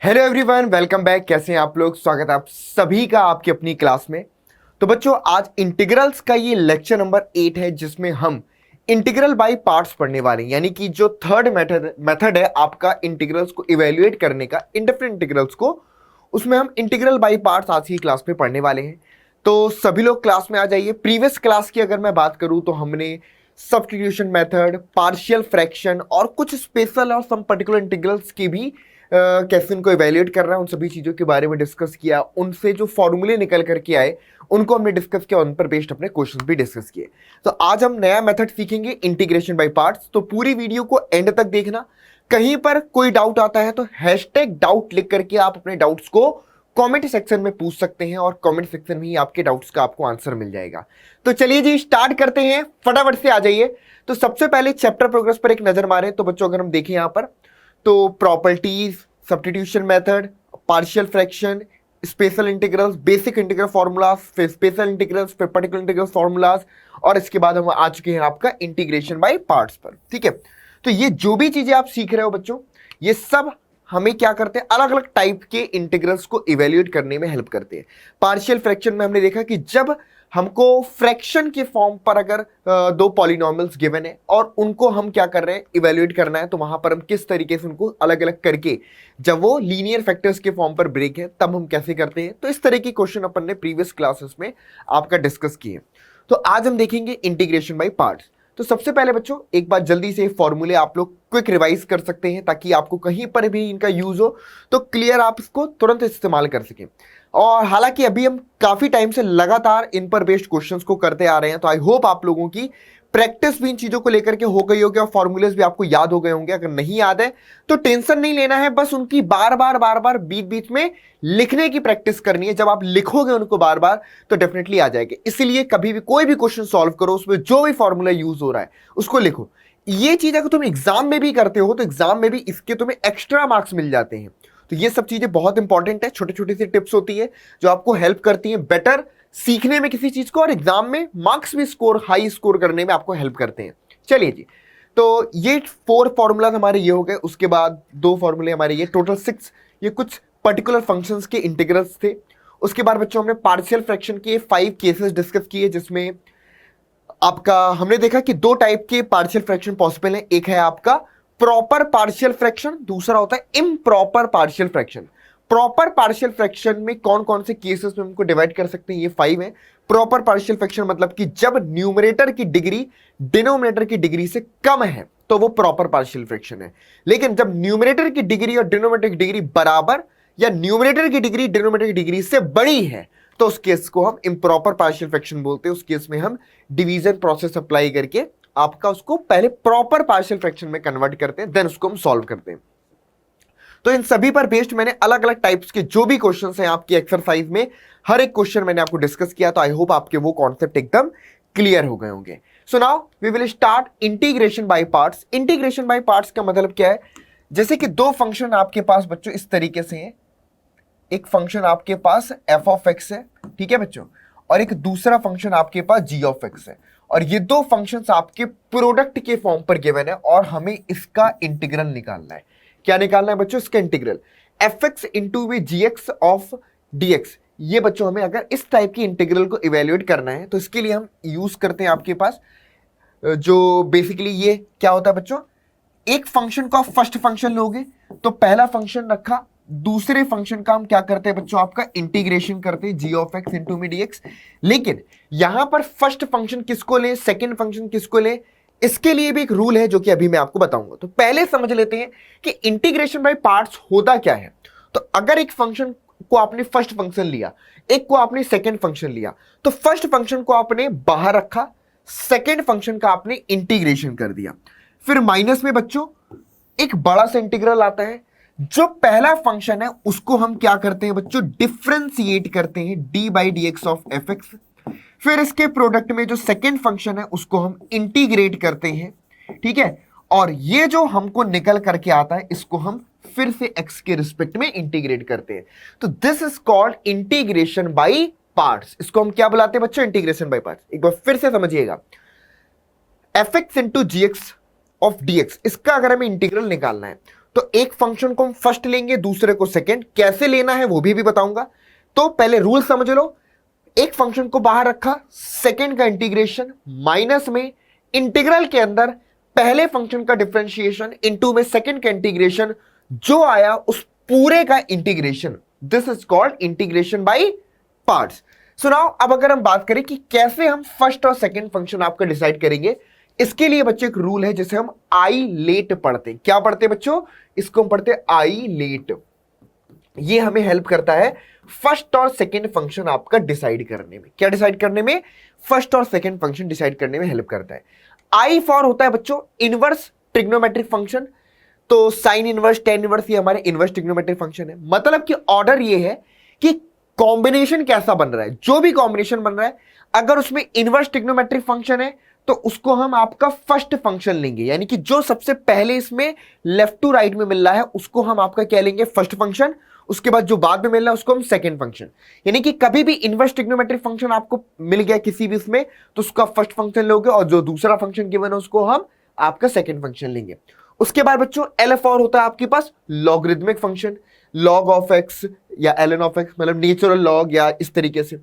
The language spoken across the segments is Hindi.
Hello everyone, welcome back. कैसे हैं आप लोग? स्वागत है आप सभी का आपकी अपनी क्लास में। तो बच्चों, आज इंटीग्रल्स का ये लेक्चर नंबर 8 है, जिसमें हम इंटीग्रल बाय पार्ट्स पढ़ने वाले हैं। यानी कि जो थर्ड मेथड है आपका इंटीग्रल्स को इवेल्युएट करने का, इंडिफरेंट इंटीग्रल्स को, उसमें हम इंटीग्रल बाय पार्ट्स आज की क्लास में पढ़ने वाले हैं। तो सभी लोग क्लास में आ जाइए। प्रीवियस क्लास की अगर मैं बात करूं तो हमने सब्स्टिट्यूशन मेथड, पार्शियल फ्रैक्शन और कुछ स्पेशल और सम पर्टिकुलर इंटीग्रल्स की भी कैसे उनको इवेल्युएट करना है, उन सभी चीज़ों के बारे में डिस्कस किया। उनसे जो फॉर्मूले निकल करके आए उनको हमने डिस्कस किया, उन पर बेस्ड अपने क्वेश्चन भी डिस्कस किए। तो आज हम नया मेथड सीखेंगे, इंटीग्रेशन बाय पार्ट्स। तो पूरी वीडियो को एंड तक देखना। कहीं पर कोई डाउट आता है तो हैशटैग डाउट लिख करके आप अपने डाउट्स को कमेंट सेक्शन में पूछ सकते हैं, और कमेंट सेक्शन में ही आपके डाउट्स का आपको आंसर मिल जाएगा। तो चलिए जी, स्टार्ट करते हैं। फटाफट से आ जाइए। तो सबसे पहले चैप्टर प्रोग्रेस पर एक नजर मारें तो बच्चों, अगर हम देखें यहाँ पर, तो properties, substitution method, partial fraction, special integrals, basic integral formulas, फिर स्पेशल इंटीग्रल्स, फिर पर्टिकुलर इंटीग्रल फॉर्मूलाज, और इसके बाद हम आ चुके हैं आपका इंटीग्रेशन बाय पार्ट्स पर। ठीक है, तो ये जो भी चीजें आप सीख रहे हो बच्चों, ये सब हमें क्या करते हैं, अलग अलग टाइप के इंटीग्रल्स को इवेल्युएट करने में हेल्प करते हैं। पार्शियल फ्रैक्शन में हमने देखा कि जब हमको फ्रैक्शन के फॉर्म पर अगर दो पॉलिनोमियल्स गिवन है और उनको हम क्या कर रहे हैं, इवेल्युएट करना है, तो वहां पर हम किस तरीके से उनको अलग अलग करके, जब वो लीनियर फैक्टर्स के फॉर्म पर ब्रेक है तब हम कैसे करते हैं। तो इस तरह की क्वेश्चन अपन ने प्रीवियस क्लासेस में आपका डिस्कस किए। तो आज हम देखेंगे इंटीग्रेशन बाय पार्ट्स। तो सबसे पहले बच्चों, एक बार जल्दी से फॉर्मूले आप लोग क्विक रिवाइज कर सकते हैं, ताकि आपको कहीं पर भी इनका यूज हो तो क्लियर आप इसको तुरंत इस्तेमाल कर सकें। और हालांकि अभी हम काफी टाइम से लगातार इन पर बेस्ड क्वेश्चंस को करते आ रहे हैं, तो आई होप आप लोगों की प्रैक्टिस भी इन चीजों को लेकर के हो गई होगी और फॉर्मूलेस भी आपको याद हो गए होंगे। अगर नहीं याद है तो टेंशन नहीं लेना है, बस उनकी बार बार बीच बीच में लिखने की प्रैक्टिस करनी है। जब आप लिखोगे उनको बार बार तो डेफिनेटली आ जाएंगे। इसलिए कभी भी कोई भी क्वेश्चन सॉल्व करो, उसमें जो भी फॉर्मूला यूज हो रहा है उसको लिखो। ये चीज अगर तुम एग्जाम में भी करते हो तो एग्जाम में भी इसके तुम्हें एक्स्ट्रा मार्क्स मिल जाते हैं। तो ये सब चीजें बहुत इंपॉर्टेंट है। छोटी छोटी सी टिप्स होती है जो आपको हेल्प करती है बेटर सीखने में किसी चीज को, और एग्जाम में मार्क्स भी हाई स्कोर करने में आपको हेल्प करते हैं। चलिए जी, तो ये 4 फॉर्मूलाज हमारे ये हो गए। उसके बाद 2 फॉर्मूले हमारे ये, टोटल 6, ये कुछ पर्टिकुलर फंक्शंस के इंटीग्रल्स थे। उसके बाद बच्चों हमने पार्शियल फ्रैक्शन के 5 केसेस डिस्कस किए, जिसमें आपका हमने देखा कि 2 टाइप के पार्शियल फ्रैक्शन पॉसिबल है। एक है आपका प्रॉपर पार्शियल फ्रैक्शन, दूसरा होता है improper partial fraction. Proper partial fraction में कौन कौन से केसेस में हमको डिवाइड कर सकते हैं, ये 5 है। प्रॉपर पार्शियल फ्रैक्शन मतलब कि जब न्यूमरेटर की डिग्री डिनोमिनेटर की डिग्री से कम है तो वो प्रॉपर पार्शियल फ्रैक्शन है। लेकिन जब न्यूमरेटर की डिग्री और डिनोमिनेटर की डिग्री बराबर, या न्यूमरेटर की डिग्री डिनोमिनेटर की डिग्री से बड़ी है, तो उस केस को हम इम्प्रॉपर पार्शियल फ्रैक्शन बोलते हैं। उस केस में हम डिवीजन प्रोसेस अप्लाई करके आपका उसको पहले प्रॉपर पार्शियल फ्रैक्शन में कन्वर्ट करते हैं, देन उसको हम सॉल्व करते हैं। तो इन सभी पर बेस्ड मैंने अलग अलग टाइप्स के जो भी क्वेश्चंस हैं आपकी एक्सरसाइज में, हर एक क्वेश्चन मैंने आपको डिस्कस किया। तो आई होप आपके वो कॉन्सेप्ट एकदम क्लियर हो गए होंगे। So now we will start integration by parts. Integration by parts का मतलब क्या है? जैसे कि 2 फंक्शन आपके पास बच्चों इस तरीके से हैं। एक फंक्शन आपके पास एफ ऑफ एक्स है, ठीक है बच्चों, और एक दूसरा फंक्शन आपके पास जी ऑफ एक्स है। और ये 2 फंक्शंस आपके प्रोडक्ट के फॉर्म पर गिवन है, और हमें इसका इंटीग्रल निकालना है। क्या निकालना है बच्चों? इसका integral F X into we ji X of D x. ये बच्चों हमें अगर इस टाइप की इंटीग्रल को इवेल्युएट करना है तो इसके लिए हम यूज करते हैं आपके पास जो बेसिकली ये क्या होता है बच्चों, एक फंक्शन को आप फर्स्ट फंक्शन लोगे तो पहला फंक्शन रखा, दूसरे फंक्शन का हम क्या करते हैं बच्चों, आपका इंटीग्रेशन करते हैं, जी ऑफ एक्स इंटू में डी एक्स। लेकिन यहां पर फर्स्ट फंक्शन किसको ले, सेकेंड फंक्शन किसको ले, इसके लिए भी एक रूल है जो कि अभी मैं आपको बताऊंगा। तो पहले समझ लेते हैं कि इंटीग्रेशन बाय पार्ट्स होता क्या है। तो अगर एक फंक्शन को आपने फर्स्ट फंक्शन लिया, एक को आपने सेकेंड फंक्शन लिया, तो फर्स्ट फंक्शन को आपने बाहर रखा, सेकेंड फंक्शन का आपने इंटीग्रेशन कर दिया। फिर माइनस में बच्चों एक बड़ा सा इंटीग्रल आता है। जो पहला फंक्शन है उसको हम क्या करते हैं बच्चों, डिफरेंशिएट करते हैं, D by D x of F x. फिर इसके प्रोडक्ट में जो सेकेंड फंक्शन है उसको हम इंटीग्रेट करते हैं, ठीक है। और ये जो हमको निकल करके आता है इसको हम फिर से x के रिस्पेक्ट में इंटीग्रेट करते हैं। तो this is called integration by parts. इसको हम क्या बुलाते हैं बच्चों, इंटीग्रेशन बाय पार्ट्स। एक बार फिर से समझिएगा, F X into G X of D X, इसका अगर हमें इंटीग्रल निकालना है तो एक फंक्शन को हम फर्स्ट लेंगे, दूसरे को सेकंड। कैसे लेना है वो भी बताऊंगा। तो पहले रूल समझ लो। एक फंक्शन को बाहर रखा, सेकंड का इंटीग्रेशन, माइनस में इंटीग्रल के अंदर पहले फंक्शन का डिफरेंशिएशन, इनटू में सेकंड का इंटीग्रेशन, जो आया उस पूरे का integration. This is called integration by parts. So now अब अगर हम बात करें कि कैसे हम फर्स्ट और सेकंड फंक्शन आपका डिसाइड करेंगे, इसके लिए बच्चों एक रूल है जिसे हम आई लेट पढ़ते हैं। क्या पढ़ते हैं बच्चों? इसको हम पढ़ते हैं आई लेट। ये हमें हेल्प करता है फर्स्ट और सेकंड फंक्शन आपका डिसाइड करने में। क्या डिसाइड करने में? फर्स्ट और सेकंड फंक्शन डिसाइड करने में हेल्प करता है। आई फॉर होता है बच्चों इनवर्स ट्रिग्नोमेट्रिक फंक्शन। तो साइन इनवर्स, टेन इनवर्स, ये हमारे इनवर्स ट्रिग्नोमेट्रिक फंक्शन है। मतलब कि ऑर्डर ये है कि कॉम्बिनेशन कैसा बन रहा है, जो भी कॉम्बिनेशन बन रहा है, अगर उसमें इनवर्स ट्रिग्नोमेट्रिक फंक्शन है तो उसको हम आपका फर्स्ट फंक्शन लेंगे, यानी कि जो सबसे पहले इसमें लेफ्ट टू राइट में मिल रहा है उसको हम आपका क्या लेंगे? First function. उसके बाद जो बाद में मिल रहा है उसको हम सेकंड फंक्शन। यानी कि कभी भी इनवर्स ट्रिग्नोमेट्रिक फंक्शन आपको मिल गया किसी भी इसमें, तो उसका फर्स्ट फंक्शन लोगे और जो दूसरा फंक्शन गिवन है उसको हम आपका सेकंड फंक्शन लेंगे। उसके बाद बच्चों एल फॉर होता है आपके पास logarithmic function, log of x या एलन ऑफ एक्स, मतलब नेचुरल लॉग या इस तरीके से।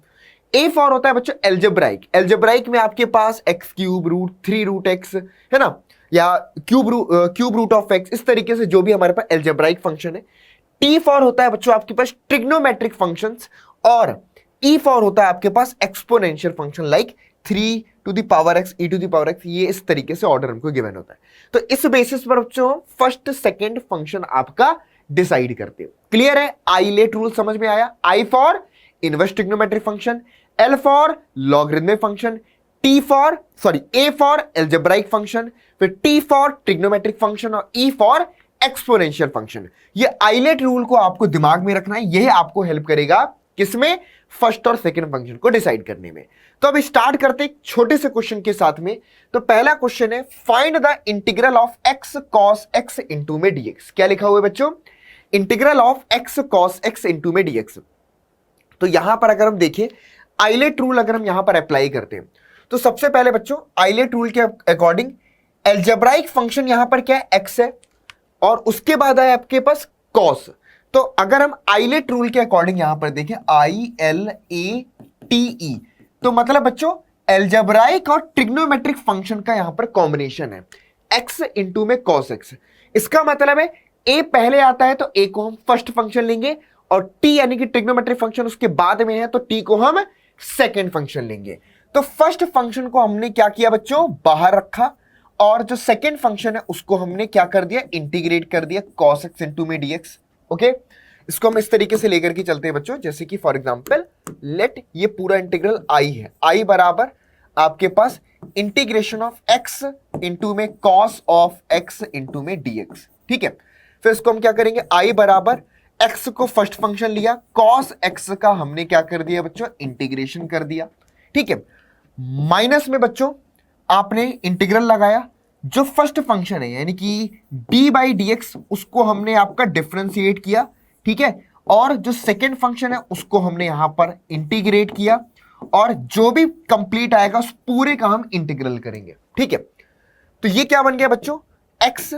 ए फॉर होता है बच्चों एल्जेब्राइक। एल्जेब्राइक में आपके पास x cube root 3 root x है ना, या क्यूब रूट ऑफ एक्स, इस तरीके से जो भी हमारे पास एल्जेब्राइक फंक्शन है। टी फॉर होता है बच्चों आपके पास ट्रिग्नोमेट्रिक फंक्शंस, और ई फॉर होता है आपके पास exponential function like 3 to the power x, e to the power x. ये इस तरीके से ऑर्डर हमको गिवन होता है। तो इस बेसिस पर बच्चों फर्स्ट सेकंड फंक्शन आपका डिसाइड करते हो। क्लियर है? आई लेट रूल समझ में आया। I for inverse trigonometric function, L for logarithmic function, A for algebraic function, फिर टी फॉर ट्रिग्नोमेट्रिक फंक्शन और ई फॉर एक्सपोनेंशियल फंक्शन। ये आइलेट रूल को आपको दिमाग में रखना है, यह आपको हेल्प करेगा किसमें? फर्स्ट और सेकंड फंक्शन को डिसाइड करने में। तो अब स्टार्ट करते एक छोटे से क्वेश्चन के साथ में। तो पहला क्वेश्चन है find the integral of x cos x into में डीएक्स। क्या लिखा हुआ है बच्चों? Integral of x cos x into में डीएक्स। तो यहां पर अगर हम देखें आइलेट रूल अगर हम यहां पर अप्लाई करते हैं, तो सबसे पहले बच्चों आइलेट रूल के अकॉर्डिंग एल्जेब्राइक फंक्शन यहां पर क्या है? एक्स है, और उसके बाद है आपके पास कॉस। तो अगर हम आइलेट रूल के अकॉर्डिंग यहां पर देखें ILATE, तो मतलब बच्चों एल्जेब्राइक और ट्रिग्नोमेट्रिक फंक्शन का यहां पर कॉम्बिनेशन है एक्स इंटू में कॉस एक्स। इसका मतलब है ए पहले आता है तो ए को हम फर्स्ट फंक्शन लेंगे, और टी यानी कि ट्रिग्नोमेट्रिक फंक्शन उसके बाद में है तो टी को हम सेकेंड फंक्शन लेंगे। तो फर्स्ट फंक्शन को हमने क्या किया बच्चों? बाहर रखा, और जो सेकेंड फंक्शन है उसको हमने क्या कर दिया? इंटीग्रेट कर दिया cos x इंटू में dx। ओके, इसको हम इस तरीके से लेकर के चलते हैं बच्चों, जैसे कि फॉर एग्जांपल लेट ये पूरा इंटीग्रल i है, i बराबर आपके पास इंटीग्रेशन ऑफ x इंटू में cos ऑफ x इंटू में dx। ठीक है, फिर इसको हम क्या करेंगे? i बराबर x को फर्स्ट फंक्शन लिया, cos x का हमने क्या कर दिया बच्चों? इंटीग्रेशन कर दिया। ठीक है, माइनस में बच्चों आपने इंटीग्रल लगाया, जो फर्स्ट फंक्शन है यानी कि d बाई डी एक्स उसको हमने आपका डिफरेंशिएट किया। ठीक है, और जो सेकेंड फंक्शन है उसको हमने यहां पर इंटीग्रेट किया, और जो भी कंप्लीट आएगा उस पूरे का हम इंटीग्रल करेंगे। ठीक है, तो ये क्या बन गया बच्चों? x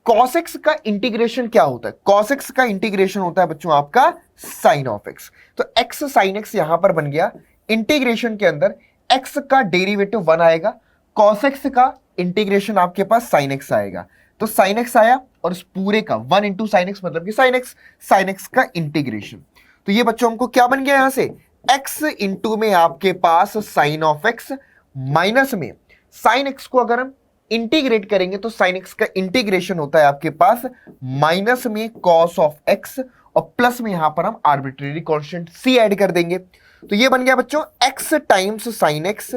cos x का इंटीग्रेशन क्या होता है? cos x का इंटीग्रेशन होता है बच्चों आपका sin ऑफ x। तो x sin x यहां पर बन गया, इंटीग्रेशन के अंदर x का डेरिवेटिव 1 आएगा, cos x का इंटीग्रेशन आपके पास sin x आएगा। तो sin x आया, और इस पूरे का 1 इंटू साइन एक्स मतलब कि sin x का इंटीग्रेशन। तो ये बच्चों हमको क्या बन गया यहां से? x इंटू में आपके पास sin ऑफ x, माइनस में sin x को अगर हम इंटीग्रेट करेंगे तो sin x का इंटीग्रेशन होता है आपके पास माइनस में cos ऑफ x, और प्लस में यहां पर हम आर्बिट्रेरी कांस्टेंट c ऐड कर देंगे। तो ये बन गया बच्चों x टाइम्स sin x,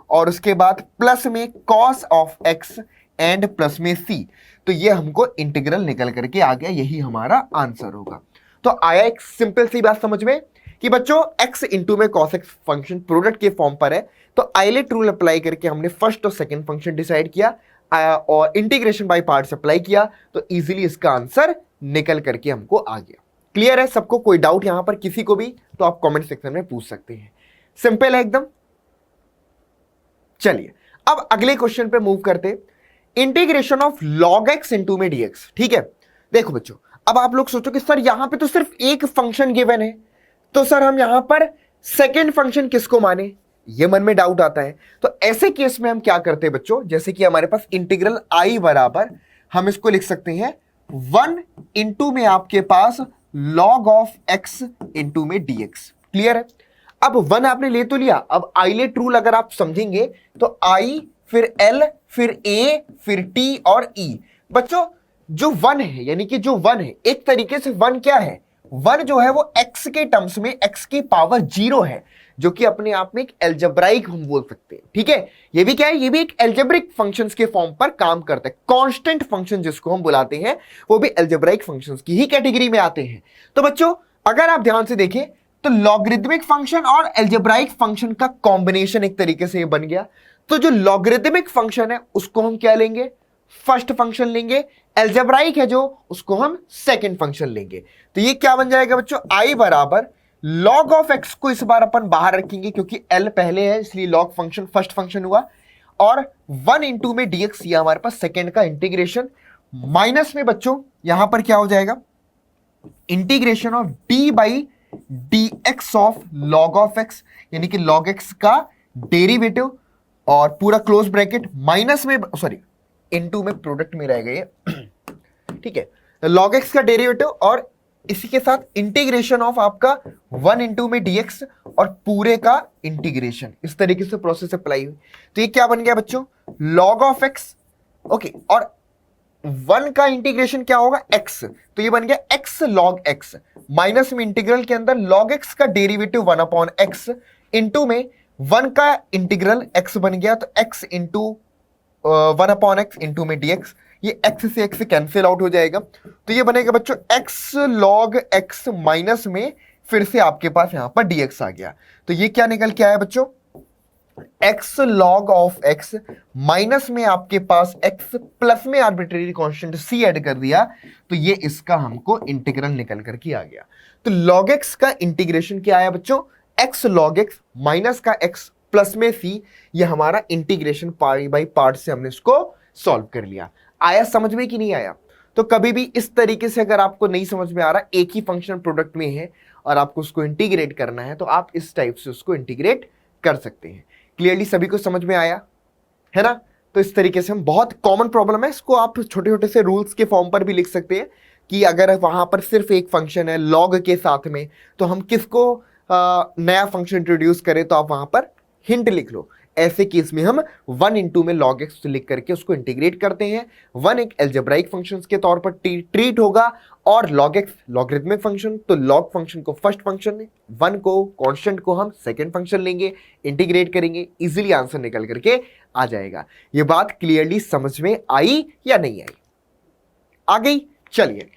और उसके बाद प्लस में cos of x and plus में c। तो ये हमको इंटीग्रल निकल करके आ गया, यही हमारा आंसर होगा। तो आया एक सिंपल सी बात समझ में कि बच्चों x इंटू में cos x फंक्शन प्रोडक्ट के फॉर्म पर है, तो आइलेट रूल अप्लाई करके हमने फर्स्ट और सेकंड फंक्शन डिसाइड किया, और इंटीग्रेशन बाय पार्ट्स अप्लाई किया, तो इजीली इसका आंसर निकल करके हमको आ गया। क्लियर है सबको? कोई डाउट यहां पर किसी को भी तो आप कमेंट सेक्शन में पूछ सकते हैं। सिंपल है एकदम। चलिए अब अगले क्वेश्चन पे मूव करते, integration of log x into में dx। ठीक है, देखो बच्चों, अब आप लोग सोचो कि सर यहां पे तो सिर्फ एक फंक्शन गिवन है, तो सर हम यहां पर सेकेंड फंक्शन किसको माने, ये मन में डाउट आता है। तो ऐसे केस में हम क्या करते हैं बच्चों, जैसे कि हमारे पास इंटीग्रल आई बराबर, हम इसको लिख सकते हैं 1 इंटू में आपके पास log ऑफ x इंटू में dx। क्लियर है? अब 1 आपने ले तो लिया, अब आइलेट रूल अगर आप समझेंगे तो i फिर l फिर a फिर t और e। बच्चों जो 1 है, यानी कि जो 1 है, एक तरीके से 1 क्या है, 1 जो है वो x के टर्म्स में x की पावर 0 है, जो कि अपने आप में एक एल्जेब्राइक हम बोल सकते हैं। ठीक है, ये भी क्या है, ये भी एक एल्जेब्रिक फंक्शंस के फॉर्म पर काम करता है। कांस्टेंट फंक्शन जिसको हम बुलाते हैं वो भी एल्जेब्राइक फंक्शंस की ही कैटेगरी में आते हैं। तो बच्चों अगर आप ध्यान से देखें तो लॉगरिथमिक फंक्शन और एल्जेब्राइक फंक्शन का कॉम्बिनेशन एक तरीके से ये बन गया। तो जो लॉगरिथमिक फंक्शन है उसको हम क्या लेंगे, फर्स्ट फंक्शन लेंगे, एल्जेब्राइक है जो उसको हम सेकंड फंक्शन लेंगे। तो ये क्या बन जाएगा बच्चों, आई बराबर log ऑफ x को इस बार अपन बाहर रखेंगे क्योंकि l पहले है, इसलिए log फंक्शन फर्स्ट फंक्शन हुआ, और 1 इंटू में dx, ये हमारे पास सेकेंड का इंटीग्रेशन, माइनस में बच्चों यहां पर क्या हो जाएगा, integration of d by dx of log of x, यानी कि log x का डेरिवेटिव और पूरा क्लोज ब्रैकेट, माइनस में सॉरी इनटू में प्रोडक्ट में रहेगा ये ठीक है, log x का डेरिवेटिव और इसी के साथ इंटीग्रेशन ऑफ आपका 1 इंटू में dx और पूरे का इंटीग्रेशन, इस तरीके से प्रोसेस अप्लाई हुई। तो ये क्या बन गया बच्चों, log ऑफ x, ओके, और 1 का इंटीग्रेशन क्या होगा, x, तो ये बन गया x log x, माइनस में इंटीग्रल के अंदर log x का डेरिवेटिव 1 अपॉन x इंटू में 1 का इंटीग्रल x बन गया, तो x into 1 upon x into में dx, ये x से x कैंसिल आउट हो जाएगा। तो ये बनेगा बच्चों x log x माइनस में फिर से आपके पास यहां पर dx आ गया। तो ये क्या निकल के आया बच्चों, x log of x minus में आपके पास x प्लस में आर्बिट्रेरी कांस्टेंट c ऐड कर दिया, तो ये इसका हमको इंटीग्रल निकल करके आ गया। तो log x का इंटीग्रेशन क्या आया बच्चों, x log x माइनस का x प्लस में c, ये हमारा इंटीग्रेशन पार्ट बाई पार्ट से हमने इसको सॉल्व कर लिया। आया समझ में कि नहीं आया? तो कभी भी इस तरीके से अगर आपको नहीं समझ में आ रहा, एक ही फंक्शन प्रोडक्ट में है और आपको उसको इंटीग्रेट करना है, तो आप इस टाइप से उसको इंटीग्रेट कर सकते हैं। क्लियरली सभी को समझ में आया है ना? तो इस तरीके से हम, बहुत कॉमन प्रॉब्लम है, इसको आप छोटे छोटे से रूल्स के फॉर्म पर भी लिख सकते हैं कि अगर वहां पर सिर्फ एक फंक्शन है लॉग के साथ में, तो हम किसको नया फंक्शन इंट्रोड्यूस करें, तो आप वहां पर हिंट लिख लो। ऐसे केस में हम 1 इंटू में log x लिख करके उसको इंटीग्रेट करते हैं। 1 एक एल्जेब्राइक फंक्शन के तौर पर ट्रीट होगा और log x लॉगरिथमिक फंक्शन, तो log फंक्शन को फर्स्ट फंक्शन, 1 को कांस्टेंट को हम सेकंड फंक्शन लेंगे, इंटीग्रेट करेंगे, इजीली आंसर निकल करके आ जाएगा। ये बात क्लियरली समझ में आई या नहीं आई? आ गई? चलिए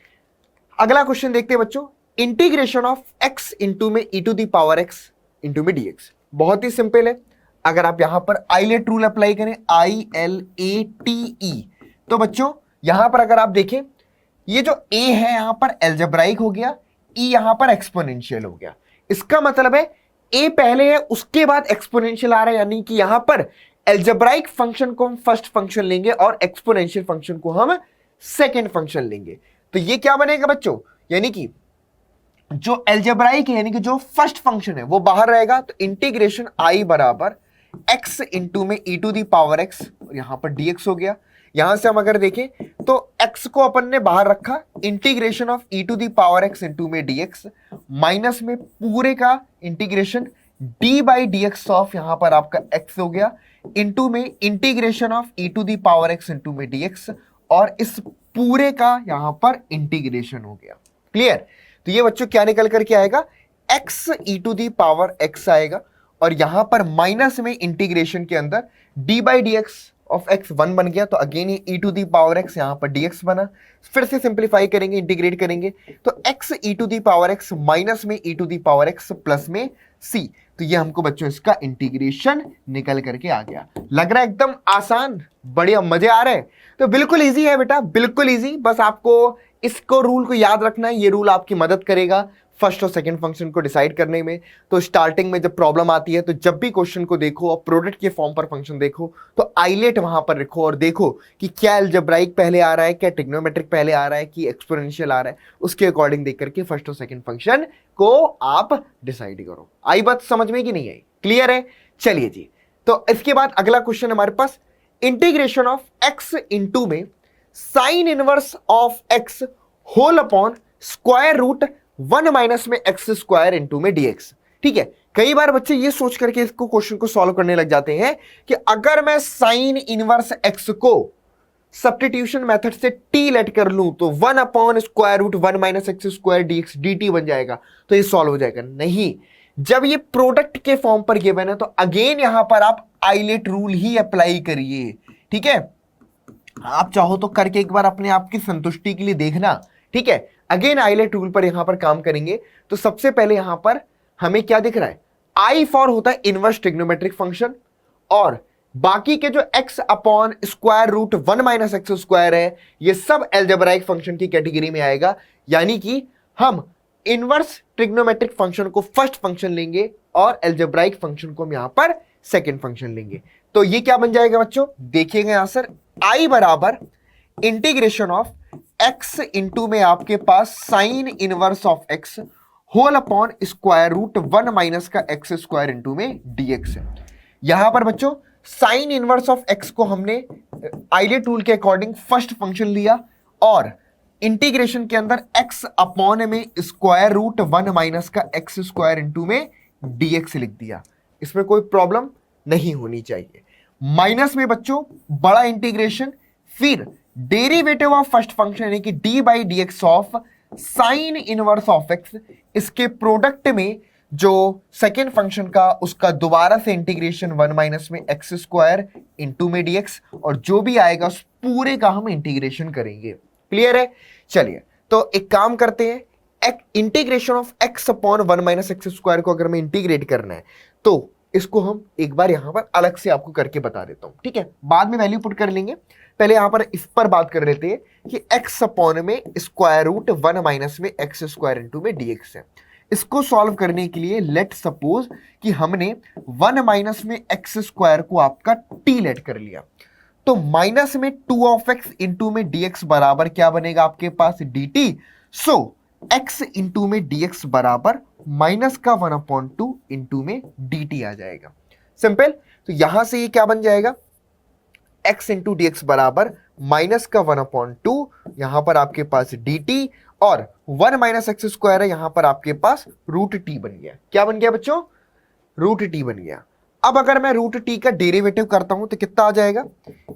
अगला क्वेश्चन देखते हैं बच्चों, इंटीग्रेशन ऑफ x इंटू में e to the power x into में dx। बहुत ही सिंपल है, अगर आप यहां पर आइलेट रूल अप्लाई करें, ILATE, तो बच्चों यहां पर अगर आप देखें, ये जो a है यहां पर एल्जेब्राइक हो गया, e यहां पर एक्सपोनेंशियल हो गया। इसका मतलब है a पहले है उसके बाद एक्सपोनेंशियल आ रहा है, यानी कि यहां पर एल्जेब्राइक फंक्शन को हम फर्स्ट फंक्शन लेंगे और एक्सपोनेंशियल फंक्शन को हम सेकेंड फंक्शन लेंगे। तो ये क्या बनेगा बच्चों, यानी कि जो एल्जेब्राइक है, यानी कि जो फर्स्ट फंक्शन है वो बाहर रहेगा, तो इंटीग्रेशन i बराबर x इंटू में e to the power x, यहां पर dx हो गया। यहां से हम अगर देखें तो x को अपन ने बाहर रखा, integration of e to the power x into में dx, माइनस में पूरे का integration d by dx of यहां पर आपका x हो गया, इंटू में integration of e to the power x into में dx, और इस पूरे का यहां पर इंटीग्रेशन हो गया। क्लियर? तो ये बच्चों क्या निकल करके आएगा, x e to the power x आएगा, और यहां पर माइनस में इंटीग्रेशन के अंदर d by D x of x 1 बन गया, तो अगेन ये e to the power x यहां पर dx बना। फिर से सिंप्लीफाई करेंगे, इंटीग्रेट करेंगे, तो x e to the power x minus में e to the power x plus में c, तो ये हमको बच्चों इसका इंटीग्रेशन निकल करके आ गया। लग रहा है एकदम आसान, बढ़िया, मजे आ रहे हैं? तो बिल्कुल इजी है बेटा, बिल्कुल इजी, बस आपको इसको रूल को याद रखना है, ये रूल आपकी मदद करेगा फर्स्ट और सेकंड फंक्शन को डिसाइड करने में। तो स्टार्टिंग में जब प्रॉब्लम आती है तो जब भी क्वेश्चन को देखो और प्रोडक्ट के फॉर्म पर फंक्शन देखो तो आइलेट वहां पर लिखो और देखो कि क्या अलजेब्राइक पहले आ रहा है, क्या ट्रिग्नोमेट्रिक पहले आ रहा है, कि एक्सपोनेंशियल आ रहा है, उसके अकॉर्डिंग देख करके फर्स्ट और सेकंड फंक्शन को आप डिसाइड करो। आई बात समझ में कि नहीं आई? क्लियर है? चलिए जी, तो इसके बाद अगला क्वेश्चन हमारे पास, इंटीग्रेशन ऑफ एक्स इंटू में sine inverse of X whole upon square root 1 minus में एक्स स्क्वायर इंटू में डीएक्स। ठीक है, कई बार बच्चे ये सोच करके इसको क्वेश्चन को सॉल्व करने लग जाते हैं कि अगर मैं साइन इनवर्स एक्स को सब्स्टिट्यूशन मेथड से टी लेट कर लूं तो 1 upon square root 1 minus x square DX dt बन जाएगा, तो ये सॉल्व हो जाएगा। नहीं, जब ये प्रोडक्ट के फॉर्म पर गिवन है तो अगेन यहां पर आप आइलेट रूल ही अप्लाई करिए। ठीक है, आप चाहो तो करके एक बार अपने आप की संतुष्टि के लिए देखना। ठीक है, अगेन आइलेट रूल पर यहां पर काम करेंगे। तो सबसे पहले यहां पर हमें क्या दिख रहा है, आई फॉर होता है इनवर्स ट्रिग्नोमेट्रिक फंक्शन, और बाकी के जो x upon square root 1 minus x square है ये सब अलजेब्राइक फंक्शन की कैटेगरी में आएगा। यानी कि हम इनवर्स ट्रिग्नोमेट्रिक फंक्शन को फर्स्ट फंक्शन लेंगे और अलजेब्राइक फंक्शन को हम यहां पर सेकंड फंक्शन लेंगे। तो ये क्या बन जाएगा बच्चों, देखिएगा आंसर, आई बराबर इंटीग्रेशन ऑफ x इंटू में आपके पास sine inverse of x whole upon square root 1 minus का एक्स स्क्वायर इंटू में dx है। यहां पर बच्चों साइन इनवर्स ऑफ x को हमने आइलेट रूल के अकॉर्डिंग फर्स्ट फंक्शन लिया और इंटीग्रेशन के अंदर x अपॉन में स्क्वायर रूट 1 माइनस का एक्स स्क्वायर इंटू में dx लिख दिया। इसमें कोई प्रॉब्लम नहीं होनी चाहिए। माइनस में बच्चों बड़ा इंटीग्रेशन, फिर डेरिवेटिव ऑफ फर्स्ट फंक्शन यानी कि D by D x of sine inverse of x, इसके प्रोडक्ट में जो सेकेंड फंक्शन का उसका दोबारा से इंटीग्रेशन 1 माइनस में एक्स स्क्वायर इंटू में डीएक्स, और जो भी आएगा उस पूरे का हम इंटीग्रेशन करेंगे। क्लियर है? चलिए, तो एक काम करते हैं, integration of X upon 1 minus x square को अगर हमें इंटीग्रेट करना है तो इसको हम एक बार यहां पर अलग से आपको करके बता देता हूं। ठीक है, बाद में वैल्यू पुट कर लेंगे, पहले यहां पर इस पर बात कर लेते हैं कि x अपॉन में स्क्वायर रूट 1 माइनस में एक्स स्क्वायर इंटू में dx है। इसको सॉल्व करने के लिए लेट सपोज कि हमने 1 माइनस में एक्स स्क्वायर को आपका t लेट कर लिया, तो माइनस में 2 ऑफ एक्स इंटू में dx बराबर क्या बनेगा आपके पास dt। सो x इंटू में dx बराबर माइनस का 1 अपॉन 2 इंटू में dt आ जाएगा। सिंपल, तो यहां से ये क्या बन जाएगा, x इंटू डी एक्स बराबर माइनस का 1 अपॉन 2, यहां पर आपके पास dt, और 1 माइनस एक्स स्क्वायर है, यहां पर आपके पास रूट टी बन गया। क्या बन गया बच्चों, रूट टी बन गया। अब अगर मैं रूट टी का डेरिवेटिव करता हूं तो कितना आ जाएगा,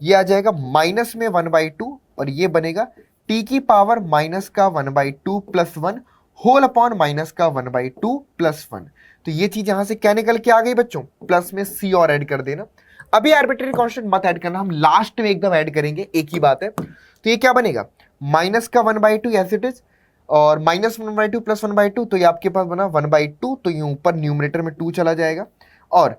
ये आ जाएगा माइनस में 1/2 और ये बनेगा टी की पावर माइनस का 1/2 प्लस 1 होल अपॉन माइनस का 1/2 प्लस 1। तो ये चीज यहां से क्या निकल के आ गई बच्चों, प्लस में सी और ऐड कर देना। अभी आर्बिट्रेरी कांस्टेंट मत ऐड करना, हम लास्ट में एकदम ऐड करेंगे, एक ही बात है। तो ये क्या बनेगा, माइनस का 1/2 एज इट इज, और माइनस 1/2 प्लस 1/2, तो ये आपके पास बना 1/2, तो ये ऊपर न्यूमरेटर में 2 चला जाएगा, और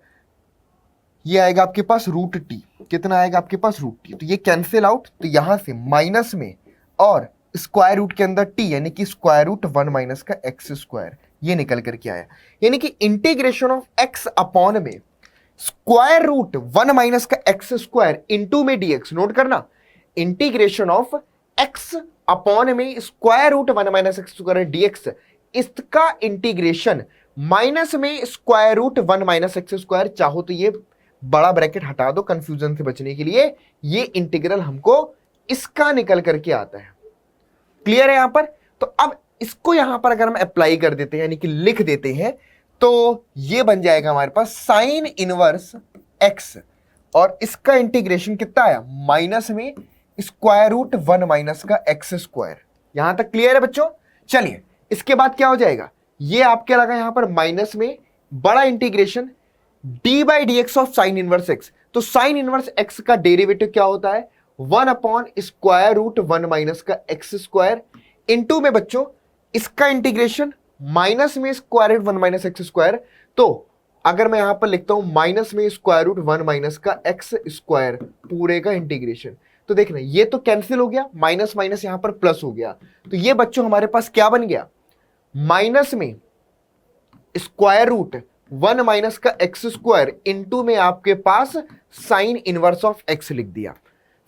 ये आएगा आपके पास रूट टी। कितना आएगा आपके पास, रूट टी, तो ये कैंसिल आउट, तो यहां से माइनस में और स्क्वायर रूट के अंदर टी यानी कि स्क्वायर रूट 1 माइनस का एक्स स्क्वायर, ये निकल करके आया। यानी कि इंटीग्रेशन ऑफ एक्स अपॉन में स्क्वायर रूट 1 माइनस का एक्स स्क्वायर इंटू में डीएक्स, नोट करना, इंटीग्रेशन ऑफ एक्स अपॉन में square root 1 minus x square DX, इसका इंटीग्रेशन माइनस में square root 1 minus x square, चाहो तो ये बड़ा ब्रैकेट हटा दो कंफ्यूजन से बचने के लिए, ये इंटीग्रल हमको इसका निकल करके आता है। क्लियर है यहां पर? तो अब इसको यहां पर अगर हम अप्लाई कर देते हैं यानी कि लिख देते हैं तो ये बन जाएगा हमारे पास साइन इनवर्स एक्स, और इसका इंटीग्रेशन कितना आया, माइनस में स्क्वायर रूट 1 माइनस का एक्स स्क्वायर। यहां तक क्लियर है बच्चों? चलिए, इसके बाद क्या हो जाएगा, ये आपके लगा यहां पर माइनस में बड़ा integration D by D x of sine inverse X. तो साइन इनवर्स एक्स का डेरिवेटिव क्या होता है, 1 अपॉन स्क्वायर रूट 1 माइनस का एक्स स्क्वायर इंटू में बच्चों इसका इंटीग्रेशन माइनस में square root 1 minus x square. तो अगर मैं यहां पर लिखता हूं माइनस में स्क्वायर रूट 1 माइनस का एक्स स्क्वायर पूरे का इंटीग्रेशन, तो देखना ये तो कैंसिल हो गया, माइनस माइनस यहां पर प्लस हो गया, तो ये बच्चों हमारे पास क्या बन गया, माइनस में स्क्वायर रूट 1 माइनस का एक्स स्क्वायर इंटू में आपके पास साइन इनवर्स ऑफ एक्स लिख दिया।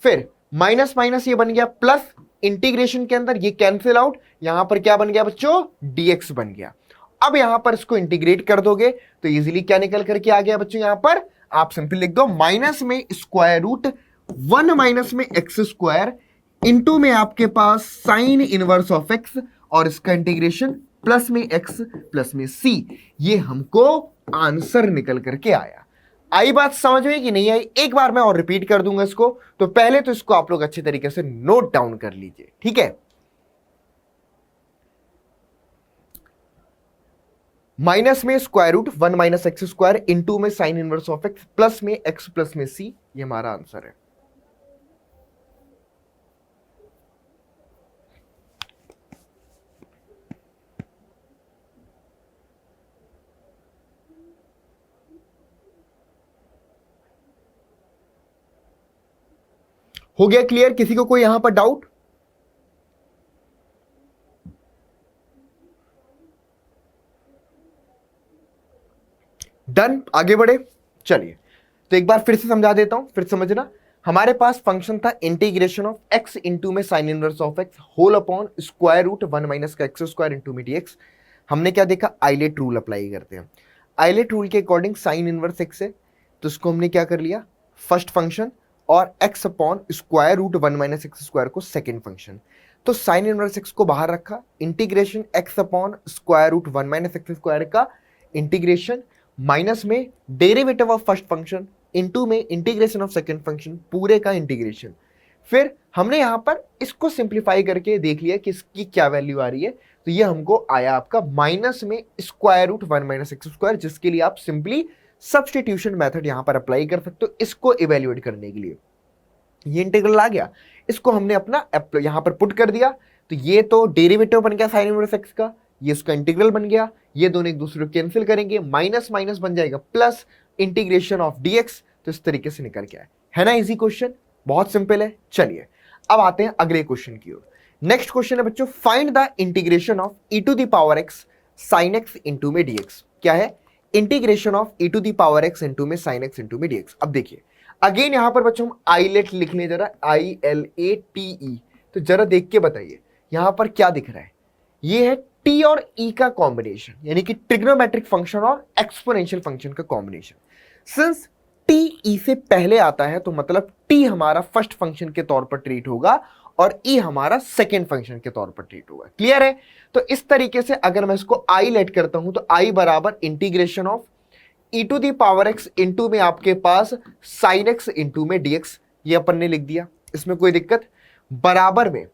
फिर माइनस माइनस ये बन गया प्लस, इंटीग्रेशन के अंदर ये कैंसिल आउट, यहां पर क्या बन गया बच्चों, dx बन गया। अब यहां पर इसको इंटीग्रेट कर दोगे तो इजीली क्या निकल करके आ गया बच्चों, यहां पर आप सिंपल लिख दो माइनस में स्क्वायर रूट 1 माइनस में एक्स स्क्वायर इंटू में आपके पास साइन इनवर्स ऑफ एक्स और इसका इंटीग्रेशन प्लस में एक्स प्लस में सी। ये हमको आंसर निकल करके आया। आई बात समझ में कि नहीं आई? एक बार मैं और रिपीट कर दूंगा इसको, तो पहले तो इसको आप लोग अच्छे तरीके से नोट डाउन कर लीजिए, ठीक है। माइनस में square root 1 minus x square into में sine inverse of x plus में एक्स प्लस में सी, ये हमारा आंसर है। हो गया क्लियर? किसी को कोई यहां पर डाउट? डन, आगे बढ़े। चलिए तो एक बार फिर से समझा देता हूं, फिर समझना। हमारे पास फंक्शन था इंटीग्रेशन ऑफ एक्स इंटू में sine inverse of X whole upon square root 1 minus का एक्स स्क्वायर इंटू में dx। हमने क्या देखा, आइलेट रूल अप्लाई करते हैं। आइलेट रूल के अकॉर्डिंग साइन इनवर्स एक्स है तो इसको हमने क्या कर लिया, फर्स्ट फंक्शन, और x upon square root 1 minus x square को सेकेंड फंक्शन। तो साइन इनवर्स एक्स को बाहर रखा, integration x upon square root 1 minus x square का इंटीग्रेशन माइनस में derivative of first function into में इंटीग्रेशन ऑफ सेकंड फंक्शन पूरे का इंटीग्रेशन। फिर हमने यहां पर इसको सिंप्लीफाई करके देख लिया कि इसकी क्या वैल्यू आ रही है, तो ये हमको आया आपका माइनस में square root 1 minus x square, जिसके लिए आप सिंपली सब्स्टिट्यूशन मेथड यहां पर अप्लाई कर सकते हो इसको इवेल्युएट करने के लिए। ये इंटीग्रल आ गया, इसको हमने अपना यहां पर पुट कर दिया, तो ये तो डेरिवेटिव बन गया साइन इनवर्स एक्स का, ये इसका इंटीग्रल बन गया, ये दोनों एक दूसरे को कैंसिल करेंगे, माइनस माइनस बन जाएगा प्लस इंटीग्रेशन ऑफ dx। तो इस तरीके से निकल के आए, है ना इजी क्वेश्चन, बहुत सिंपल है। चलिए अब आते हैं अगले क्वेश्चन की ओर। नेक्स्ट क्वेश्चन है बच्चों, find the integration of e to the power x sin x into में dx। क्या है, integration of e to the power x into में sin x इंटू में dx। अब देखिए अगेन यहां पर बच्चों हम आईलेट लिख लें जरा, ILATE। तो जरा देख के बताइए यहां पर क्या दिख रहा है, ये है t और e का कॉम्बिनेशन, यानी कि ट्रिग्नोमेट्रिक फंक्शन और एक्सपोनेंशियल फंक्शन का कॉम्बिनेशन। सिंस t e से पहले आता है तो मतलब t हमारा फर्स्ट फंक्शन के तौर पर ट्रीट होगा और e हमारा सेकेंड फंक्शन के तौर पर ट्रीट होगा। क्लियर है? तो इस तरीके से अगर मैं इसको i लेट करता हूं तो i बराबर integration of e to the power x into में आपके पास साइन x इंटू में dx, ये अपन ने लिख दिया, इसमें कोई दिक्कत? बराबर में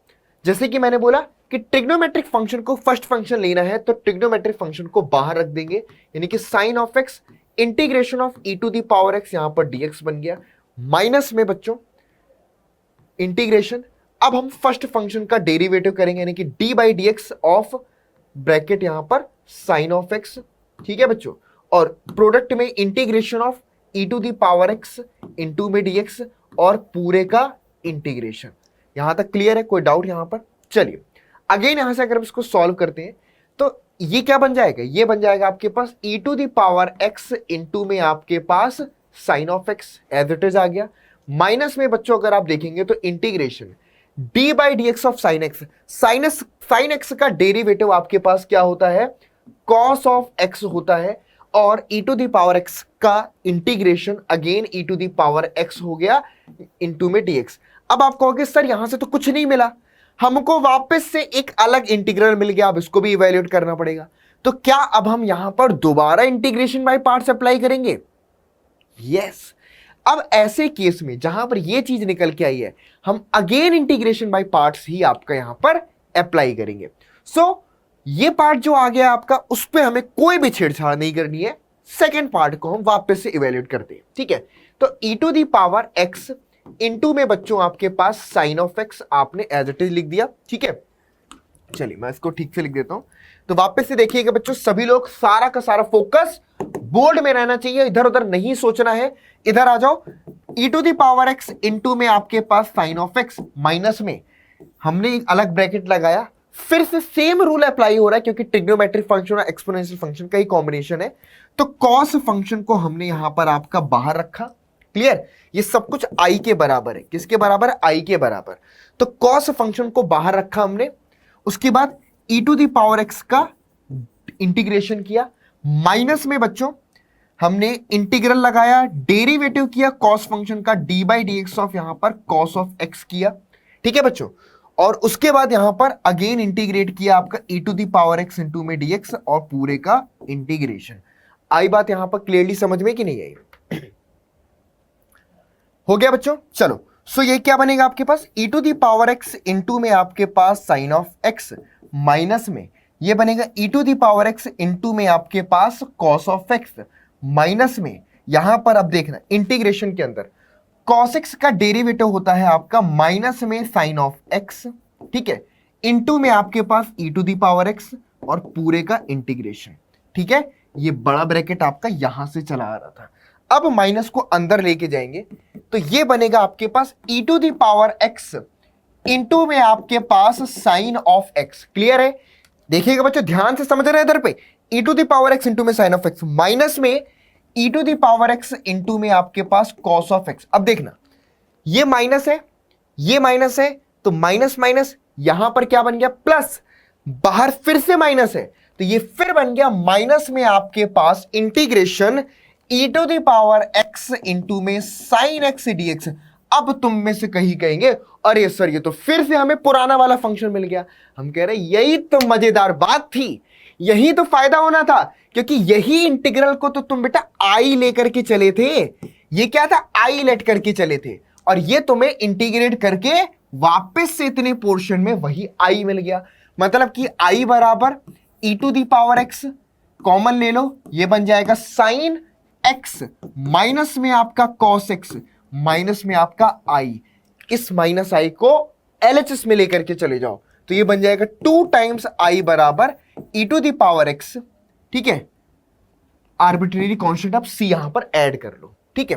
जैसे कि मैंने बोला कि ट्रिग्नोमेट्रिक फंक्शन को फर्स्ट फंक्शन लेना है तो ट्रिग्नोमेट्रिक फंक्शन को बाहर रख देंगे, यानी कि sine of x integration of e to the power x, यहां पर dx बन गया, माइनस में बच्चों इंटीग्रेशन। अब हम फर्स्ट फंक्शन का डेरिवेटिव करेंगे, यानी कि d by D x of bracket यहां पर साइन ऑफ x, ठीक है बच्चों, और प्रोडक्ट में integration of e to the power x into में dx और पूरे का इंटीग्रेशन। यहां तक क्लियर है? कोई डाउट यहां पर? चलिए अगेन यहां से अगर हम इसको सॉल्व करते हैं तो ये क्या बन जाएगा, ये बन जाएगा आपके पास e to the power x into में आपके पास sine of x, as it is आ गया, माइनस में बच्चों अगर आप देखेंगे तो integration d by D x of sine x. Sine x का डेरिवेटिव आपके पास क्या होता है, कॉस ऑफ x होता है, और e to the power x का integration again e to the power x हो गया इंटू में dx। अब आप कहोगे सर यहां से तो कुछ नहीं मिला, हमको वापस से एक अलग इंटीग्रल मिल गया, अब इसको भी इवैल्यूएट करना पड़ेगा। तो क्या अब हम यहां पर दोबारा इंटीग्रेशन बाय पार्ट्स अप्लाई करेंगे? यस। अब ऐसे केस में जहां पर यह चीज निकल के आई है, हम अगेन इंटीग्रेशन बाय पार्ट्स ही आपका यहां पर अप्लाई करेंगे। सो ये पार्ट जो आ गया आपका, उस पर हमें कोई भी छेड़छाड़ नहीं करनी है, सेकेंड पार्ट को हम वापस से इवैल्यूएट करते हैं, ठीक है। तो e to the power x into में बच्चों आपके पास साइन ऑफ x आपने एज इट इज लिख दिया, ठीक है। चलिए मैं इसको ठीक से लिख देता हूं। तो वापस से देखिएगा बच्चों, सभी लोग सारा का सारा फोकस बोर्ड में रहना चाहिए, इधर उधर नहीं सोचना है। इधर आ जाओ, e to the power x into में आपके पास साइन ऑफ x, माइनस में हमने एक अलग ब्रैकेट लगाया, फिर से सेम रूल अप्लाई हो रहा है क्योंकि ट्रिग्नोमेट्रिक फंक्शन और एक्सपोनेंशियल फंक्शन का ही कॉम्बिनेशन है। तो कॉस फंक्शन को हमने यहां पर आपका बाहर रखा। क्लियर? ये सब कुछ आई के बराबर है। किसके बराबर? आई के बराबर। तो कॉस फंक्शन को बाहर रखा हमने। उसके बाद e to the power x का इंटीग्रेशन किया। माइनस में बच्चों हमने इंटीग्रल लगाया, डेरिवेटिव किया कॉस फंक्शन का, D by D x of यहां पर कॉस ऑफ एक्स किया। ठीक है बच्चों? और उसके बाद यहां पर अगेन इंटीग्रेट किया आपका e to the power x into में dx और पूरे का इंटीग्रेशन। आई बात यहां पर क्लियरली समझ में कि नहीं आई? हो गया बच्चों? चलो, सो ये क्या बनेगा आपके पास? e to the power x into में आपके पास साइन ऑफ x, माइनस में ये बनेगा e to the power x into में आपके पास कॉस ऑफ x, माइनस में यहां पर अब देखना इंटीग्रेशन के अंदर cos x का डेरिवेटिव होता है आपका माइनस में साइन ऑफ x। ठीक है? इंटू में आपके पास e to the power x और पूरे का इंटीग्रेशन। ठीक है? ये बड़ा ब्रैकेट आपका यहां से चला आ रहा था। अब माइनस को अंदर लेके जाएंगे तो ये बनेगा आपके पास e to the power x into में आपके पास साइन ऑफ x। क्लियर है? देखिएगा बच्चों, ध्यान से समझ रहे हैं इधर पे, e to the power x into में साइन ऑफ x, माइनस में e to the power x into में आपके पास cos ऑफ x। अब देखना, ये माइनस है, ये माइनस है, तो माइनस माइनस यहां पर क्या बन गया? प्लस, बाहर फिर से माइनस है तो ये फिर बन गया माइनस में आपके पास integration e to the power x into में साइन x dx। अब तुम में से कहीं कहेंगे अरे सर ये तो फिर से हमें पुराना वाला फंक्शन मिल गया। हम कह रहे यही तो मजेदार बात थी, यही तो फायदा होना था, क्योंकि यही इंटीग्रल को तो तुम बेटा आई लेकर के चले थे। ये क्या था? आई लेट करके चले थे और ये तुम्हें इंटीग्रेट करके वापस से इतने पोर्शन में वही आई मिल गया। मतलब कि आई बराबर e to the power x, common ले लो, ये बन जाएगा साइन x माइनस में आपका cos x माइनस में आपका i। इस माइनस आई को LHS में लेकर के चले जाओ तो ये बन जाएगा 2 टाइम्स आई बराबर e to the power x। ठीक है? आर्बिट्रेरी कांस्टेंट आप c यहां पर ऐड कर लो। ठीक है?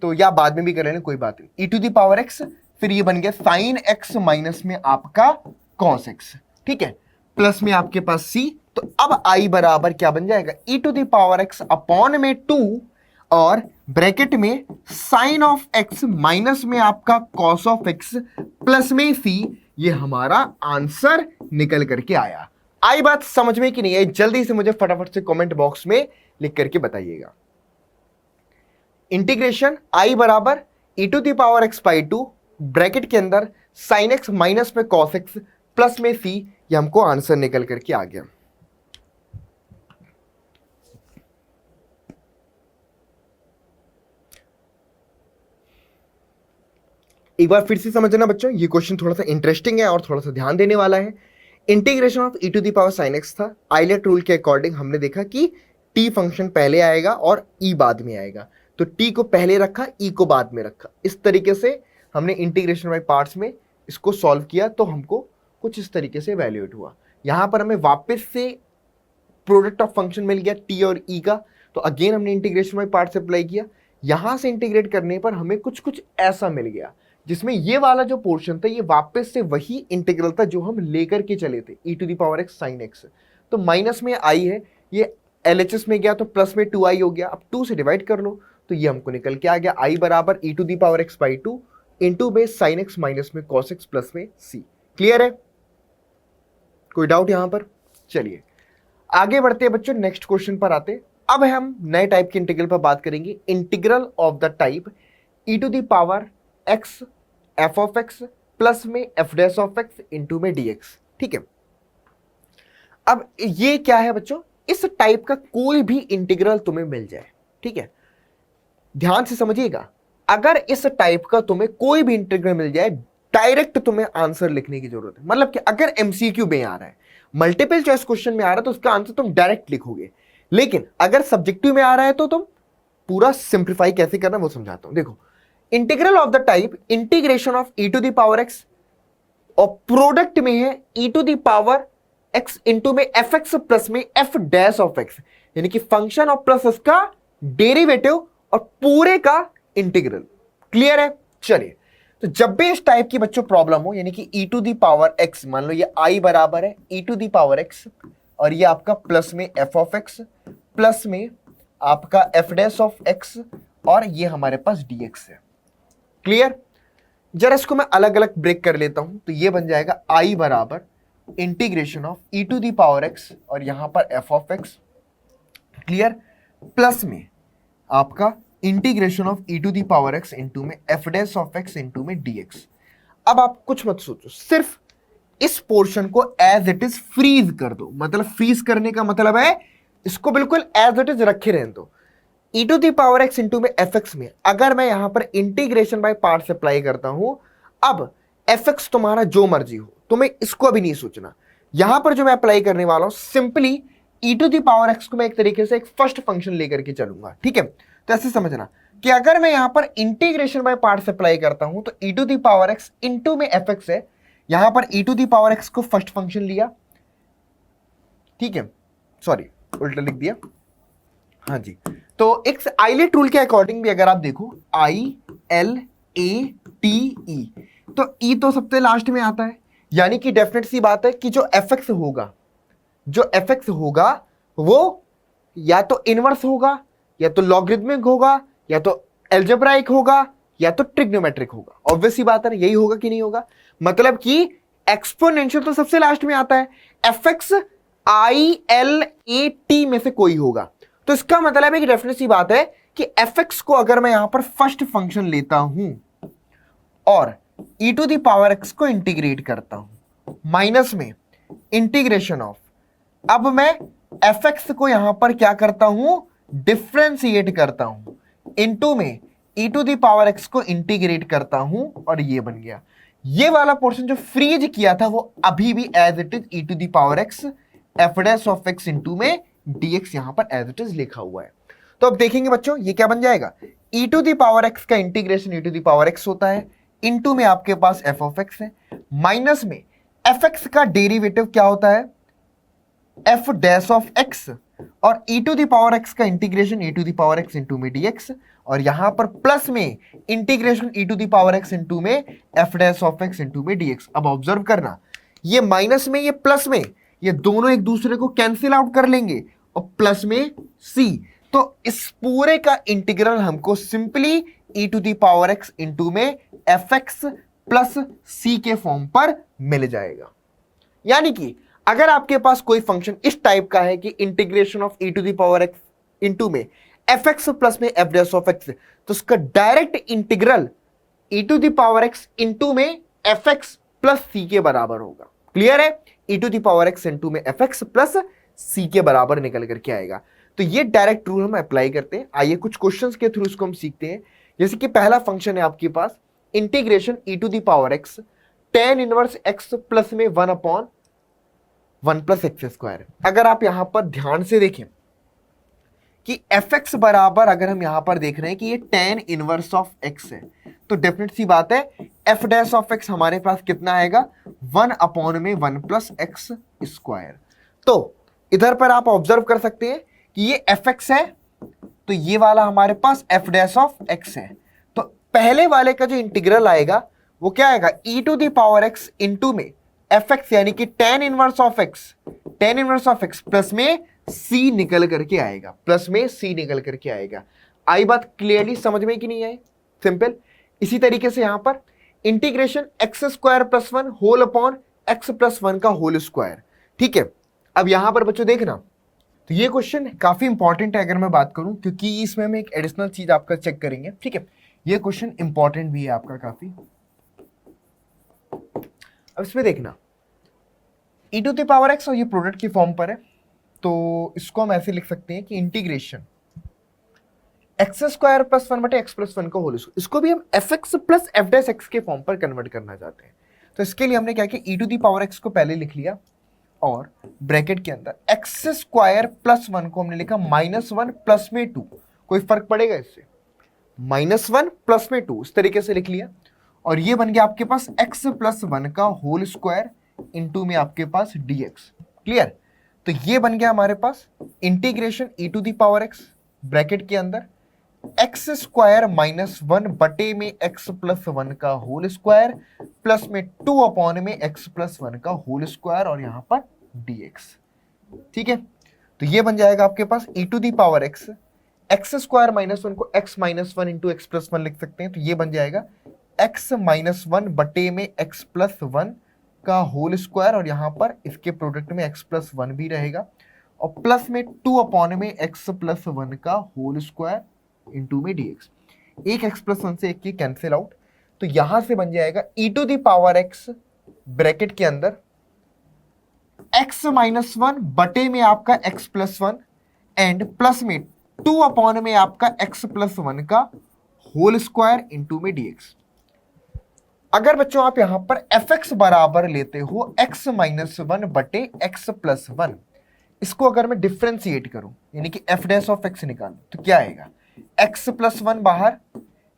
तो या बाद में भी कर लेना, कोई बात नहीं। e to the power x, फिर ये बन गया साइन x माइनस में आपका cos x। ठीक है? प्लस में आपके पास c, तो अब i बराबर क्या बन जाएगा? e to the power x upon में 2 और ब्रैकेट में साइन ऑफ x माइनस में आपका cos ऑफ x प्लस में c। ये हमारा आंसर निकल करके आया। आई बात समझ में कि नहीं आई? जल्दी से मुझे फटाफट से कमेंट बॉक्स में लिख करके बताइएगा। इंटीग्रेशन आई बराबर e to the power x by 2 bracket के अंदर साइन x माइनस में cos x प्लस में c, ये हमको आंसर निकल करके आ गया। एक बार फिर से समझना बच्चों, ये क्वेश्चन थोड़ा सा इंटरेस्टिंग है और थोड़ा सा ध्यान देने वाला है। Integration of e to the power sine x था। आइलेट रूल के अकॉर्डिंग हमने देखा कि t फंक्शन पहले आएगा और e बाद में आएगा, तो t को पहले रखा, e को बाद में रखा। इस तरीके से हमने इंटीग्रेशन बाय पार्ट्स में इसको सॉल्व किया तो हमको कुछ इस तरीके से वैल्यूएट हुआ। यहां पर हमें वापस से प्रोडक्ट ऑफ फंक्शन मिल गया t और e का, तो अगेन हमने इंटीग्रेशन बाय पार्ट्स अप्लाई किया। यहां से इंटीग्रेट करने पर हमें कुछ कुछ ऐसा मिल गया जिसमें ये वाला जो पोर्शन था ये वापस से वही इंटीग्रल था जो हम लेकर के चले थे, e to the power x sine x। तो माइनस में i है, ये LHS में गया तो प्लस में 2i हो गया। अब 2 से डिवाइड कर लो तो ये हमको निकल के आ गया i बराबर e to the power x by 2 into में साइन x माइनस में cos x प्लस में c। क्लियर है? कोई डाउट यहां पर? चलिए आगे बढ़ते हैं बच्चों, नेक्स्ट क्वेश्चन पर आते। अब हम नए टाइप के इंटीग्रल पर बात करेंगे, integral of the type e to the power x f of x plus में f dash of x into में dx। ठीक है? अब ये क्या है बच्चों? इस टाइप का कोई भी इंटीग्रल तुम्हें मिल जाए, ठीक है, ध्यान से समझिएगा, अगर इस टाइप का तुम्हें कोई भी इंटीग्रल मिल जाए, डायरेक्ट तुम्हें आंसर लिखने की जरूरत है। मतलब कि अगर एमसीक्यू में आ रहा है, मल्टीपल चॉइस क्वेश्चन में आ रहा है, तो उसका आंसर तुम डायरेक्ट लिखोगे। लेकिन अगर सब्जेक्टिव में आ रहा है तो तुम पूरा सिंप्लीफाई कैसे करना वो समझाता हूं। देखो, integral of the type integration of e to the power x और प्रोडक्ट में है e to the power x into में fx प्लस में f डैश ऑफ x, यानी कि फंक्शन और प्लस उसका डेरिवेटिव और पूरे का इंटीग्रल। क्लियर है? चलिए, तो जब भी इस टाइप की बच्चों प्रॉब्लम हो, यानी कि e to the power x, मान लो ये i बराबर है e to the power x और ये आपका प्लस में f ऑफ x प्लस में आपका f डैश ऑफ x और ये हमारे पास dx है। क्लियर? जरा इसको मैं अलग अलग ब्रेक कर लेता हूं, तो ये बन जाएगा i बराबर integration of e to the power x और यहां पर f of x, clear, plus में आपका integration of e to the power x into में f dash of x into में dx। अब आप कुछ मत सोचो, सिर्फ इस पोर्शन को एज इट इज फ्रीज कर दो। मतलब फ्रीज करने का मतलब है इसको बिल्कुल एज इट इज रखे रहने दो। e to the power x into में fx में अगर मैं यहां पर इंटीग्रेशन बाय पार्ट्स अप्लाई करता हूं, अब fx तुम्हारा जो मर्जी हो, तुम्हें इसको अभी नहीं सोचना। यहां पर जो मैं अप्लाई करने वाला हूं, simply e to the power x को मैं एक तरीके से एक फर्स्ट फंक्शन लेकर के चलूंगा। ठीक है, तो ऐसे समझना कि अगर मैं यहां पर इंटीग्रेशन बाय पार्ट्स अप्लाई करता हूं तो e to the power x into में fx है, यहां पर e to the power x को फर्स्ट फंक्शन लिया, ठीक है, सॉरी उल्टा लिख दिया, हाँ जी। तो एक आइलेट रूल के अकॉर्डिंग भी अगर आप देखो ILATE, तो ई तो सबसे लास्ट में आता है, यानी कि डेफिनेट सी बात है कि जो fx होगा, जो fx होगा वो या तो इनवर्स होगा, या तो लॉगरिथमिक होगा, या तो एल्जेब्राइक होगा, या तो ट्रिग्नोमेट्रिक होगा। ऑब्वियस सी बात है, यही होगा कि नहीं होगा? मतलब कि एक्सपोनेंशियल तो सबसे लास्ट में आता है, fx ILAT में से कोई होगा। तो इसका मतलब है कि डेफिनेट सी बात है कि fx को अगर मैं यहां पर फर्स्ट फंक्शन लेता हूं और e to the power x को इंटीग्रेट करता हूं माइनस में इंटीग्रेशन ऑफ, अब मैं fx को यहां पर क्या करता हूं, डिफरेंशिएट करता हूं, इनटू में e to the power x को इंटीग्रेट करता हूं और ये बन गया। ये वाला पोर्शन जो फ्रीज किया था वो अभी भी as it is e to the power x f dash of x into में dx यहां पर एज इट इज लिखा हुआ है। तो अब देखेंगे बच्चों ये क्या बन जाएगा, e to the power x का integration e to the power x होता है, इनटू में आपके पास f ऑफ x है, माइनस में fx का डेरिवेटिव क्या होता है, f डैश ऑफ x और e to the power x का integration e to the power x into में dx और यहां पर प्लस में integration e to the power x into में f dash of x into में dx। अब ऑब्जर्व करना, ये माइनस में ये प्लस में ये दोनों एक दूसरे को कैंसिल आउट कर लेंगे और प्लस में c, तो इस पूरे का इंटीग्रल हमको simply e to the power x into में fx प्लस c के फॉर्म पर मिल जाएगा। यानी कि अगर आपके पास कोई फंक्शन इस टाइप का है कि integration of e to the power x into में fx प्लस में f डैश ऑफ x, तो उसका direct integral e to the power x into में fx प्लस c के बराबर होगा। क्लियर है? e to the power x into में fx प्लस c के बराबर निकल करके आएगा। तो ये डायरेक्ट रूल हम अप्लाई करते हैं। आइए कुछ क्वेश्चंस के थ्रू इसको हम सीखते हैं। जैसे कि पहला फंक्शन है आपके पास integration e to the power x tan inverse x plus में 1 अपॉन 1 प्लस एक्स स्क्वायर। अगर आप यहां पर ध्यान से देखें कि fx बराबर, अगर हम यहां पर देख रहे हैं कि ये tan इनवर्स ऑफ x है, तो डेफिनेट सी बात है f डैश ऑफ x हमारे पास कितना आएगा, 1 अपॉन में 1 प्लस एक्स स्क्वायर। तो इधर पर आप ऑब्जर्व कर सकते हैं कि ये fx है, तो ये वाला हमारे पास f डैश ऑफ x है। तो पहले वाले का जो इंटीग्रल आएगा वो क्या आएगा, e to the power x into में fx यानी कि tan inverse of x plus में c निकल करके आएगा, प्लस में c निकल करके आएगा। आई बात क्लियरली समझ में कि नहीं आई? सिंपल। इसी तरीके से यहां पर integration x square plus 1 whole upon x plus 1 का होल स्क्वायर। ठीक है, अब यहां पर बच्चों देखना, तो ये क्वेश्चन काफी इंपॉर्टेंट है अगर मैं बात करूं, क्योंकि इसमें हम एक एडिशनल चीज आपका चेक करेंगे। ठीक है, ये क्वेश्चन इंपॉर्टेंट भी है आपका काफी। अब इसमें देखना e to the power x और ये प्रोडक्ट की फॉर्म पर है, तो इसको हम ऐसे लिख सकते हैं कि इंटीग्रेशन एक्स स्क्वायर प्लस 1 बटे एक्स प्लस 1 का होल स्क्वायर, इसको भी हम F x plus F dash x के फॉर्म पर कन्वर्ट करना चाहते हैं। तो इसके लिए हमने क्या किया, e to the power x को पहले लिख लिया और ब्रैकेट के अंदर एक्स स्क्वायर प्लस 1 को हमने लिखा -1 प्लस में 2। कोई फर्क पड़ेगा इससे, -1 प्लस में 2 इस तरीके से लिख लिया और ये बन गया आपके पास x प्लस 1 का होल स्क्वायर इंटू में आपके पास dx। क्लियर? तो ये बन गया हमारे पास integration e to the power x bracket के अंदर एक्स स्क्वायर माइनस 1 बटे में एक्स प्लस 1 का होल स्क्वायर प्लस में 2 अपॉन में एक्स प्लस 1 का होल स्क्वायर और यहां पर dx। ठीक है, तो ये बन जाएगा आपके पास e to the power x, x square minus 1 को x minus 1 into x plus 1 लिख सकते हैं, तो ये बन जाएगा x माइनस 1 बटे में x प्लस 1 का होल स्क्वायर और यहां पर इसके प्रोडक्ट में x प्लस 1 भी रहेगा और प्लस में 2 अपॉन में x प्लस 1 का होल स्क्वायर इंटू में dx। एक x प्लस 1 से एक की कैंसिल आउट, तो यहां से बन जाएगा e to the power x bracket के अंदर x माइनस 1 बटे में आपका x प्लस 1 एंड प्लस में 2 अपॉन में आपका x प्लस 1 का होल स्क्वायर इंटू में dx। अगर बच्चों आप यहां पर fx बराबर लेते हो x माइनस 1 बटे x प्लस 1, इसको अगर मैं डिफ्रेंशिएट करूं यानी कि f डैश ऑफ x निकालूं तो क्या आएगा, x प्लस 1 बाहर,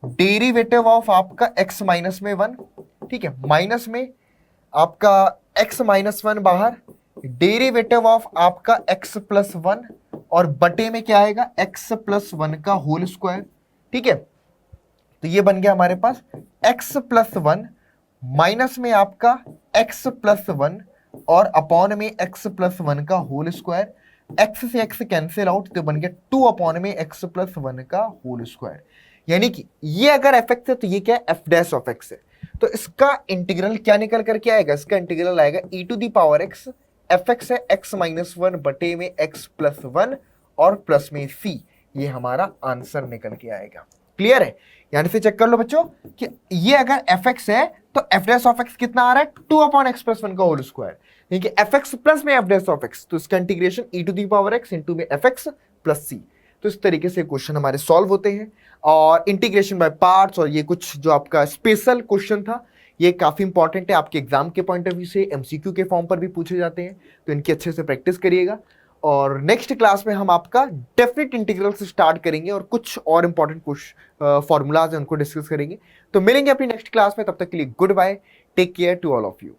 डेरिवेटिव ऑफ आपका x माइनस में 1, ठीक है, माइनस में आपका x माइनस 1 बाहर, डेरिवेटिव ऑफ आपका x प्लस 1 और बटे में क्या आएगा x प्लस 1 का होल स्क्वायर। ठीक है, तो ये बन गया हमारे पास x प्लस 1 माइनस में आपका x प्लस 1 और अपॉन में x प्लस 1 का होल स्क्वायर, x से x कैंसिल आउट तो बन गया 2 अपॉन में x प्लस 1 का होल स्क्वायर। यानी कि ये अगर fx है तो ये क्या है, f डैश ऑफ x है, तो इसका इंटीग्रल क्या निकल करके आएगा, इसका इंटीग्रल आएगा e to the power x, fx है x माइनस 1 बटे में x प्लस 1 और प्लस में c, ये हमारा आंसर निकल के आएगा। क्लियर है, यानी से चेक कर लो बच्चों कि ये अगर fx है तो f डैश ऑफ x कितना आ रहा है, 2 अपॉन x प्लस 1 का होल स्क्वायर, यानी कि fx प्लस में f डैश ऑफ x, तो इसका integration e to the power x into में fx प्लस c। तो इस तरीके से क्वेश्चन हमारे सॉल्व होते हैं और इंटीग्रेशन बाय पार्ट्स और ये कुछ जो आपका स्पेशल क्वेश्चन था ये काफी इंपॉर्टेंट है आपके एग्जाम के पॉइंट ऑफ व्यू से, एमसीक्यू के फॉर्म पर भी पूछे जाते हैं, तो इनकी अच्छे से प्रैक्टिस करिएगा। और नेक्स्ट क्लास में हम आपका डेफिनेट इंटीग्रल से स्टार्ट करेंगे और कुछ और इंपॉर्टेंट कुछ फॉर्मूलाज हैं उनको डिस्कस करेंगे। तो मिलेंगे अपनी नेक्स्ट क्लास में, तब तक के लिए good bye, take care to all of you.